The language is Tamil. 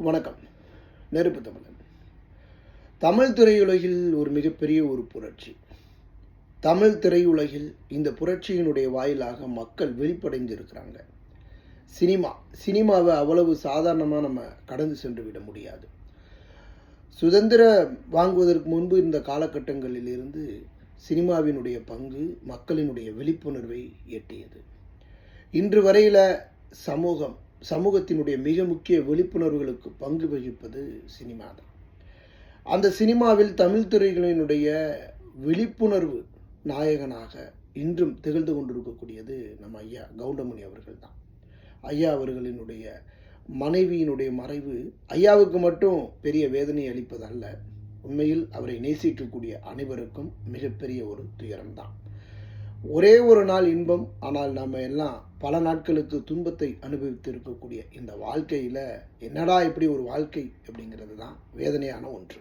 வணக்கம். நெருப்பு தமிழன். தமிழ் திரையுலகில் ஒரு மிகப்பெரிய ஒரு புரட்சி. தமிழ் திரையுலகில் இந்த புரட்சியினுடைய வாயிலாக மக்கள் வெளிப்படைந்திருக்கிறாங்க. சினிமாவை அவ்வளவு சாதாரணமாக நம்ம கடந்து சென்று விட முடியாது. சுதந்திரம் வாங்குவதற்கு முன்பு இந்த காலகட்டங்களில் இருந்து சினிமாவினுடைய பங்கு மக்களினுடைய விழிப்புணர்வை எட்டியது. இன்று வரையில் சமூகத்தினுடைய மிக முக்கிய விழிப்புணர்வுகளுக்கு பங்கு வகிப்பது சினிமா தான். அந்த சினிமாவில் தமிழ் துறைகளினுடைய விழிப்புணர்வு நாயகனாக இன்றும் திகழ்ந்து கொண்டிருக்கக்கூடியது நம்ம ஐயா கவுண்டமணி அவர்கள் தான். ஐயா அவர்களினுடைய மனைவியினுடைய மறைவு ஐயாவுக்கு மட்டும் பெரிய வேதனை அளிப்பதல்ல, உண்மையில் அவரை நேசிக்கக்கூடிய அனைவருக்கும் மிகப்பெரிய ஒரு துயரம்தான். ஒரே ஒரு நாள் இன்பம், ஆனால் நம்ம எல்லாம் பல நாட்களுக்கு துன்பத்தை அனுபவித்து இருக்கக்கூடிய இந்த வாழ்க்கையில் என்னடா இப்படி ஒரு வாழ்க்கை அப்படிங்கிறது தான் வேதனையான ஒன்று.